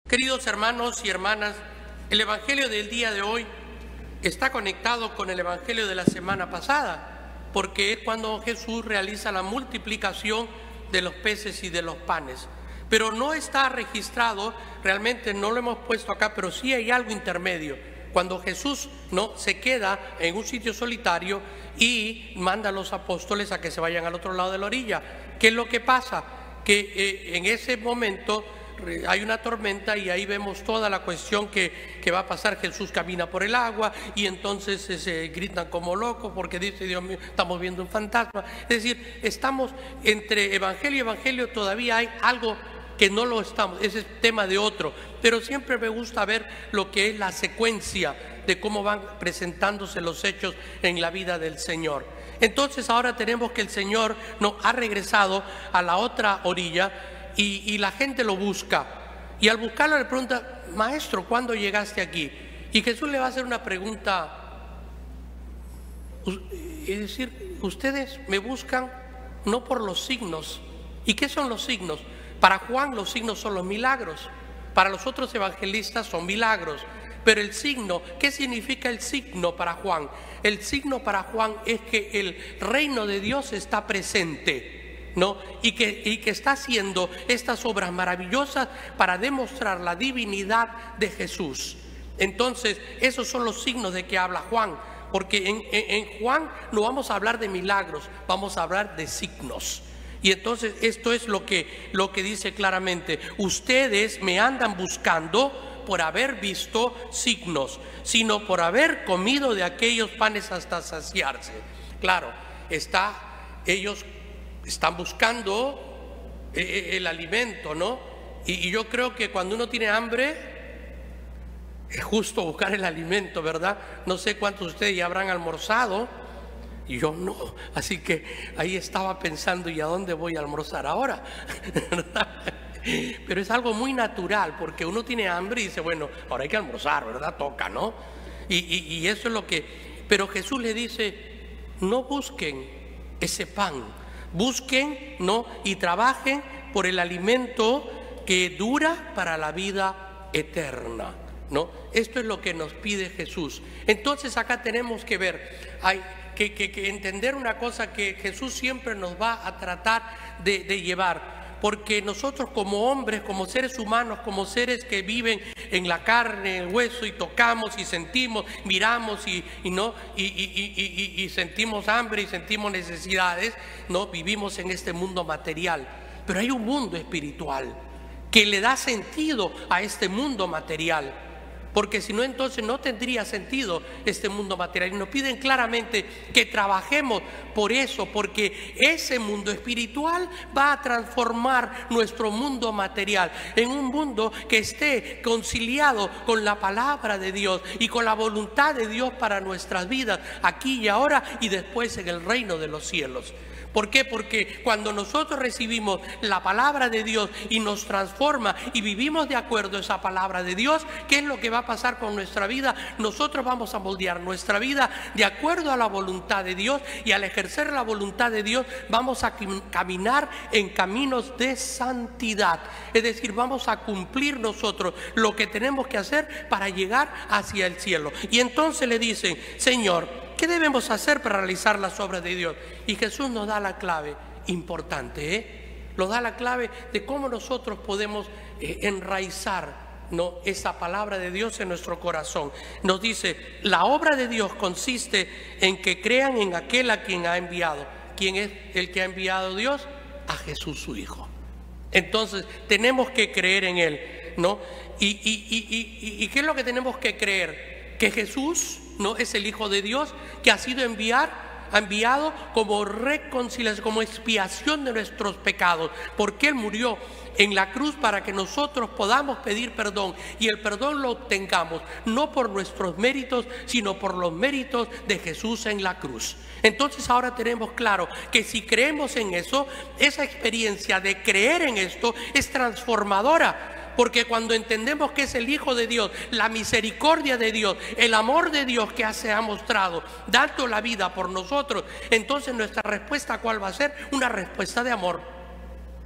Queridos hermanos y hermanas, el Evangelio del día de hoy está conectado con el Evangelio de la semana pasada, porque es cuando Jesús realiza la multiplicación de los peces y de los panes. Pero no está registrado, realmente no lo hemos puesto acá, pero sí hay algo intermedio. Cuando Jesús se queda en un sitio solitario y manda a los apóstoles a que se vayan al otro lado de la orilla. ¿Qué es lo que pasa? Que en ese momento hay una tormenta y ahí vemos toda la cuestión que va a pasar. Jesús camina por el agua y entonces se gritan como locos porque dice: Dios mío, estamos viendo un fantasma. Es decir, estamos entre evangelio y evangelio, todavía hay algo que no lo estamos, ese es tema de otro, pero siempre me gusta ver lo que es la secuencia de cómo van presentándose los hechos en la vida del Señor. Entonces ahora tenemos que el Señor ha regresado a la otra orilla y la gente lo busca, y al buscarlo le pregunta: Maestro, ¿cuándo llegaste aquí? Y Jesús le va a hacer una pregunta, es decir, ustedes me buscan no por los signos. ¿Y qué son los signos? Para Juan los signos son los milagros, para los otros evangelistas son milagros, pero el signo, ¿qué significa el signo para Juan? El signo para Juan es que el reino de Dios está presente, y que está haciendo estas obras maravillosas para demostrar la divinidad de Jesús. Entonces, esos son los signos de que habla Juan, porque en Juan no vamos a hablar de milagros, vamos a hablar de signos. Y entonces esto es lo que dice claramente: ustedes me andan buscando por haber visto signos, sino por haber comido de aquellos panes hasta saciarse. Claro, ellos están buscando el alimento, y yo creo que cuando uno tiene hambre es justo buscar el alimento, ¿verdad? No sé cuántos de ustedes ya habrán almorzado. Y yo no, así que ahí estaba pensando: ¿y a dónde voy a almorzar ahora? Pero es algo muy natural, porque uno tiene hambre y dice: bueno, ahora hay que almorzar, ¿verdad? Toca, ¿no? Y eso es lo que... Pero Jesús le dice: no busquen ese pan, busquen, y trabajen por el alimento que dura para la vida eterna, Esto es lo que nos pide Jesús. Entonces acá tenemos que ver, que entender una cosa que Jesús siempre nos va a tratar de llevar, porque nosotros como hombres, como seres humanos, como seres que viven en la carne, en el hueso, y tocamos y sentimos, miramos y sentimos hambre y sentimos necesidades, vivimos en este mundo material, pero hay un mundo espiritual que le da sentido a este mundo material. Porque si no, entonces no tendría sentido este mundo material. Y nos piden claramente que trabajemos por eso, porque ese mundo espiritual va a transformar nuestro mundo material en un mundo que esté conciliado con la palabra de Dios y con la voluntad de Dios para nuestras vidas, aquí y ahora, y después en el reino de los cielos. ¿Por qué? Porque cuando nosotros recibimos la palabra de Dios y nos transforma y vivimos de acuerdo a esa palabra de Dios, ¿qué es lo que va a pasar con nuestra vida? Nosotros vamos a moldear nuestra vida de acuerdo a la voluntad de Dios, y al ejercer la voluntad de Dios vamos a caminar en caminos de santidad. Es decir, vamos a cumplir nosotros lo que tenemos que hacer para llegar hacia el cielo. Y entonces le dicen: Señor, ¿qué debemos hacer para realizar las obras de Dios? Y Jesús nos da la clave importante, nos da la clave de cómo nosotros podemos enraizar esa palabra de Dios en nuestro corazón. Nos dice: la obra de Dios consiste en que crean en aquel a quien ha enviado. ¿Quién es el que ha enviado Dios? A Jesús, su Hijo. Entonces tenemos que creer en Él, ¿Y qué es lo que tenemos que creer? Que Jesús es el Hijo de Dios, que ha sido enviado como reconciliación, como expiación de nuestros pecados, porque Él murió en la cruz para que nosotros podamos pedir perdón, y el perdón lo obtengamos no por nuestros méritos, sino por los méritos de Jesús en la cruz. Entonces ahora tenemos claro que si creemos en eso, esa experiencia de creer en esto es transformadora. Porque cuando entendemos que es el Hijo de Dios, la misericordia de Dios, el amor de Dios que se ha mostrado, dando la vida por nosotros, entonces nuestra respuesta, ¿cuál va a ser? Una respuesta de amor.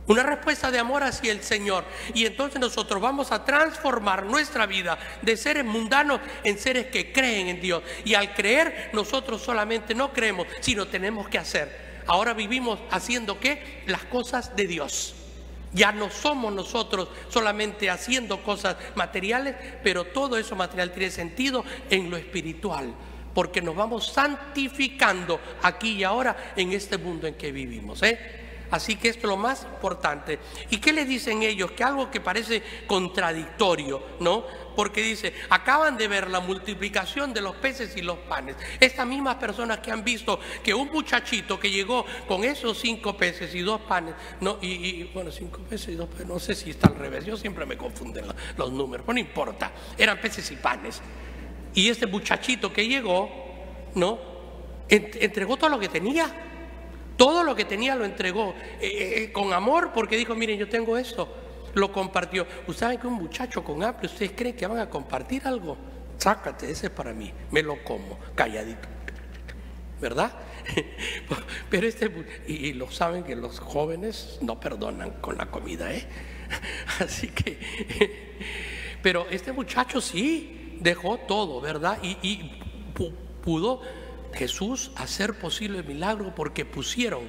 Una respuesta de amor hacia el Señor. Y entonces nosotros vamos a transformar nuestra vida de seres mundanos en seres que creen en Dios. Y al creer, nosotros solamente no creemos, sino tenemos que hacer. Ahora vivimos haciendo ¿qué? Las cosas de Dios. Ya no somos nosotros solamente haciendo cosas materiales, pero todo eso material tiene sentido en lo espiritual, porque nos vamos santificando aquí y ahora en este mundo en que vivimos, Así que esto es lo más importante. ¿Y qué le dicen ellos? Que algo que parece contradictorio, ¿no? Porque dice, acaban de ver la multiplicación de los peces y los panes. Estas mismas personas que han visto que un muchachito que llegó con esos 5 peces y 2 panes, ¿no? Bueno, 5 peces y 2 panes, no sé si está al revés, yo siempre me confunden los números, pero no importa, eran peces y panes. Y este muchachito que llegó, ¿no? Entregó todo lo que tenía. Todo lo que tenía lo entregó con amor, porque dijo, miren, yo tengo esto. Lo compartió. Ustedes saben que un muchacho con hambre, ¿ustedes creen que van a compartir algo? Sácate, ese es para mí, me lo como, calladito, ¿verdad? Pero y lo saben que los jóvenes no perdonan con la comida, Así que, pero este muchacho sí dejó todo, ¿verdad? Y pudo Jesús hacer posible el milagro porque pusieron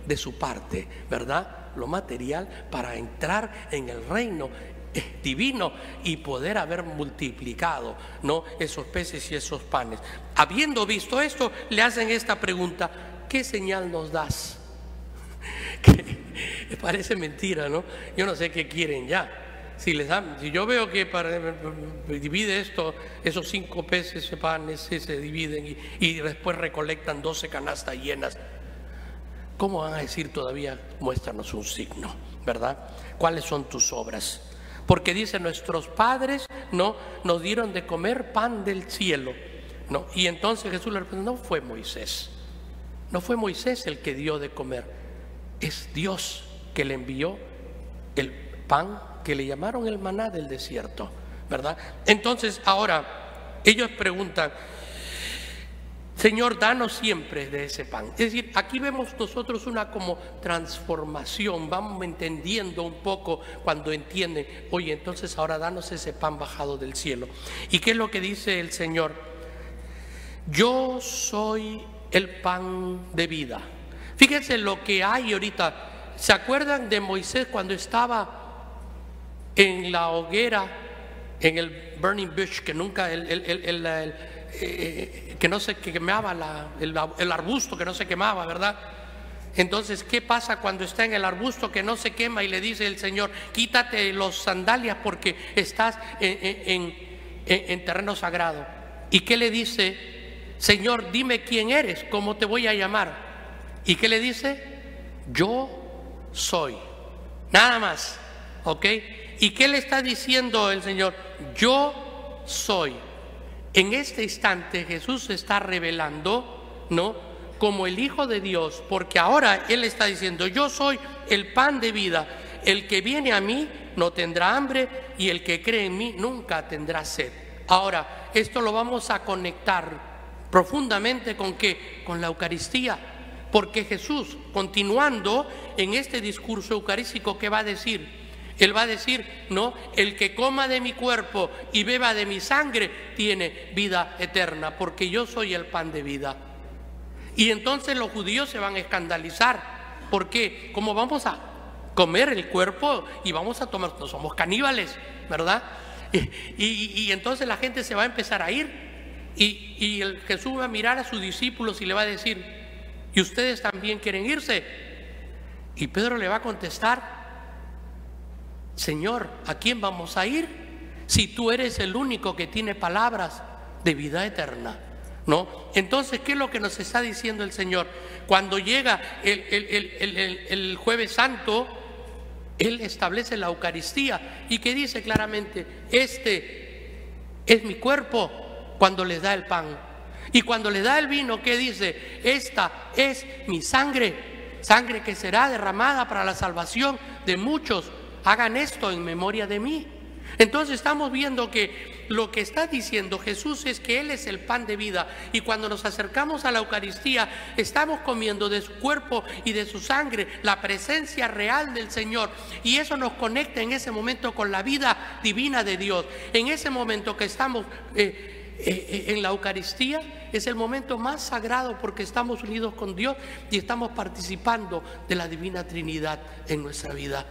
de su parte, ¿verdad?, lo material para entrar en el reino divino y poder haber multiplicado, ¿no?, esos peces y esos panes. Habiendo visto esto, le hacen esta pregunta: ¿qué señal nos das? Que parece mentira, ¿no? Yo no sé qué quieren ya. Si yo veo que divide esos 5 peces, panes se dividen y después recolectan 12 canastas llenas, ¿cómo van a decir todavía, muéstranos un signo, ¿verdad? ¿Cuáles son tus obras? Porque dice, nuestros padres, ¿no?, nos dieron de comer pan del cielo, ¿no? Y entonces Jesús le responde, no fue Moisés el que dio de comer, es Dios que le envió el pan que le llamaron el maná del desierto, ¿verdad? Entonces ahora ellos preguntan, Señor, danos siempre de ese pan. Es decir, aquí vemos nosotros una como transformación, vamos entendiendo un poco cuando entienden, oye, entonces ahora danos ese pan bajado del cielo. ¿Y qué es lo que dice el Señor? Yo soy el pan de vida. Fíjense lo que hay ahorita. ¿Se acuerdan de Moisés cuando estaba en la hoguera, en el burning bush, que nunca, que no se quemaba, el arbusto que no se quemaba, ¿verdad? Entonces, ¿qué pasa cuando está en el arbusto que no se quema y le dice el Señor, quítate los sandalias porque estás en terreno sagrado? ¿Y qué le dice? Señor, dime quién eres, cómo te voy a llamar. ¿Y qué le dice? Yo soy. Nada más, ¿ok? ¿Y qué le está diciendo el Señor? Yo soy. En este instante Jesús se está revelando, ¿no?, como el Hijo de Dios, porque ahora Él está diciendo, yo soy el pan de vida. El que viene a mí no tendrá hambre y el que cree en mí nunca tendrá sed. Ahora, esto lo vamos a conectar profundamente ¿con qué? Con la Eucaristía. Porque Jesús, continuando en este discurso eucarístico, ¿qué va a decir? Él va a decir, no, el que coma de mi cuerpo y beba de mi sangre tiene vida eterna, porque yo soy el pan de vida. Y entonces los judíos se van a escandalizar. ¿Por qué? ¿Cómo vamos a comer el cuerpo y vamos a tomar? No somos caníbales, ¿verdad? Y entonces la gente se va a empezar a ir. Y Jesús va a mirar a sus discípulos y le va a decir, ¿y ustedes también quieren irse? Y Pedro le va a contestar, Señor, ¿a quién vamos a ir? Si tú eres el único que tiene palabras de vida eterna, ¿no? Entonces, ¿qué es lo que nos está diciendo el Señor? Cuando llega el Jueves Santo, Él establece la Eucaristía y que dice claramente, este es mi cuerpo, cuando les da el pan. Y cuando les da el vino, ¿qué dice? Esta es mi sangre, sangre que será derramada para la salvación de muchos. Hagan esto en memoria de mí. Entonces estamos viendo que lo que está diciendo Jesús es que Él es el pan de vida, y cuando nos acercamos a la Eucaristía estamos comiendo de su cuerpo y de su sangre, la presencia real del Señor, y eso nos conecta en ese momento con la vida divina de Dios. En ese momento que estamos en la Eucaristía es el momento más sagrado, porque estamos unidos con Dios y estamos participando de la Divina Trinidad en nuestra vida.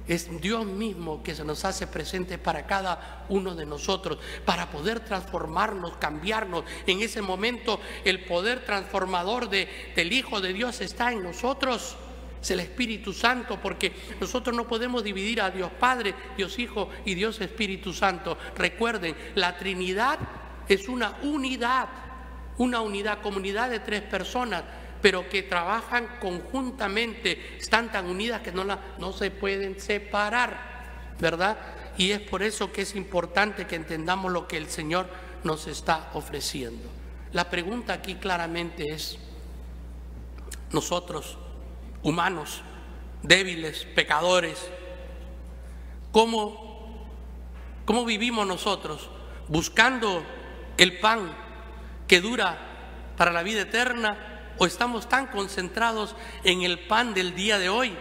Es Dios mismo que se nos hace presente para cada uno de nosotros, para poder transformarnos, cambiarnos. En ese momento el poder transformador del Hijo de Dios está en nosotros. Es el Espíritu Santo, porque nosotros no podemos dividir a Dios Padre, Dios Hijo y Dios Espíritu Santo. Recuerden, la Trinidad es una unidad, comunidad de 3 personas, pero que trabajan conjuntamente, están tan unidas que no se pueden separar, ¿verdad? Y es por eso que es importante que entendamos lo que el Señor nos está ofreciendo. La pregunta aquí claramente es: nosotros, humanos, débiles, pecadores, ¿cómo vivimos nosotros? ¿Buscando el pan que dura para la vida eterna? ¿O estamos tan concentrados en el pan del día de hoy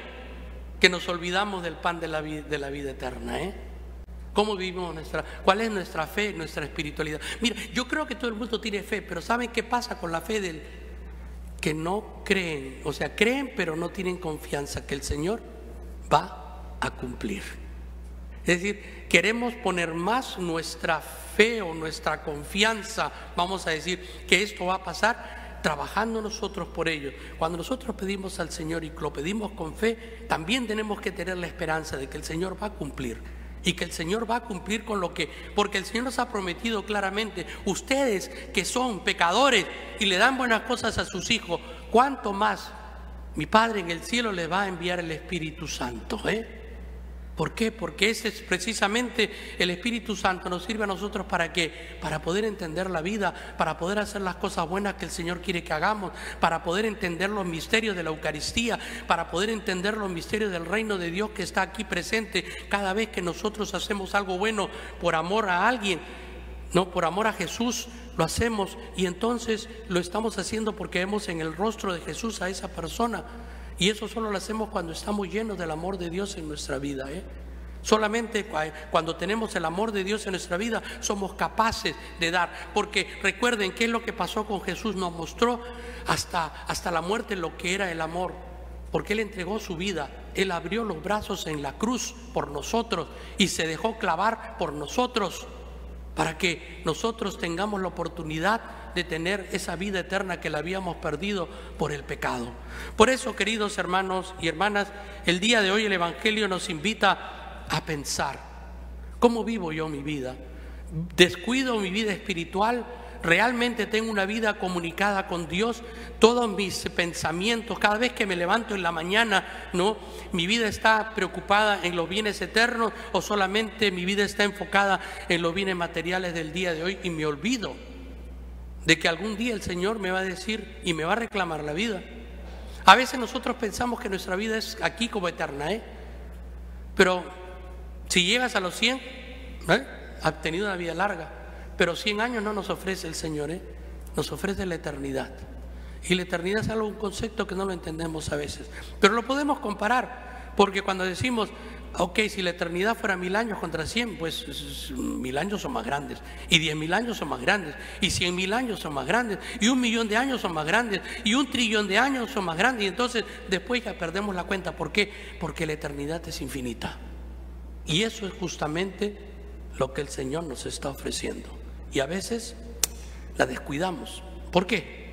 que nos olvidamos del pan de la vida eterna? ¿Cómo vivimos cuál es nuestra fe, nuestra espiritualidad? Mira, yo creo que todo el mundo tiene fe, pero ¿saben qué pasa con la fe del que no creen? O sea, creen pero no tienen confianza que el Señor va a cumplir. Es decir, queremos poner más nuestra fe o nuestra confianza, vamos a decir, que esto va a pasar, trabajando nosotros por ello. Cuando nosotros pedimos al Señor y lo pedimos con fe, también tenemos que tener la esperanza de que el Señor va a cumplir, y que el Señor va a cumplir con porque el Señor nos ha prometido claramente: ustedes que son pecadores y le dan buenas cosas a sus hijos, ¿cuánto más mi Padre en el cielo le va a enviar el Espíritu Santo? ¿Por qué? Porque ese es precisamente el Espíritu Santo, nos sirve a nosotros para poder entender la vida, para poder hacer las cosas buenas que el Señor quiere que hagamos, para poder entender los misterios de la Eucaristía, para poder entender los misterios del reino de Dios que está aquí presente cada vez que nosotros hacemos algo bueno por amor a alguien, no por amor a Jesús. Lo hacemos, y entonces lo estamos haciendo porque vemos en el rostro de Jesús a esa persona. Y eso solo lo hacemos cuando estamos llenos del amor de Dios en nuestra vida. Solamente cuando tenemos el amor de Dios en nuestra vida somos capaces de dar. Porque recuerden qué es lo que pasó con Jesús. Nos mostró hasta la muerte lo que era el amor, porque Él entregó su vida. Él abrió los brazos en la cruz por nosotros y se dejó clavar por nosotros, para que nosotros tengamos la oportunidad de tener esa vida eterna que la habíamos perdido por el pecado. Por eso, queridos hermanos y hermanas, el día de hoy el Evangelio nos invita a pensar: ¿cómo vivo yo mi vida? ¿Descuido mi vida espiritual? ¿Realmente tengo una vida comunicada con Dios? Todos mis pensamientos, cada vez que me levanto en la mañana, ¿no? ¿Mi vida está preocupada en los bienes eternos, o solamente mi vida está enfocada en los bienes materiales del día de hoy, y me olvido de que algún día el Señor me va a decir y me va a reclamar la vida? A veces nosotros pensamos que nuestra vida es aquí como eterna, pero si llegas a los 100, has tenido una vida larga. Pero 100 años no nos ofrece el Señor, nos ofrece la eternidad. Y la eternidad es un concepto que no lo entendemos a veces, pero lo podemos comparar, porque cuando decimos: ok, si la eternidad fuera 1000 años contra 100, pues 1000 años son más grandes, y 10.000 años son más grandes, y 100.000 años son más grandes, y 1.000.000 de años son más grandes, y 1.000.000.000 de años son más grandes, y entonces después ya perdemos la cuenta. ¿Por qué? Porque la eternidad es infinita, y eso es justamente lo que el Señor nos está ofreciendo, y a veces la descuidamos. ¿Por qué?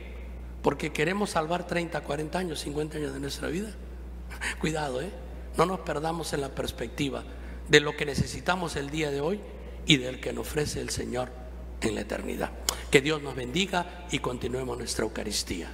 Porque queremos salvar 30, 40 años, 50 años de nuestra vida. Cuidado, no nos perdamos en la perspectiva de lo que necesitamos el día de hoy y del que nos ofrece el Señor en la eternidad. Que Dios nos bendiga y continuemos nuestra Eucaristía.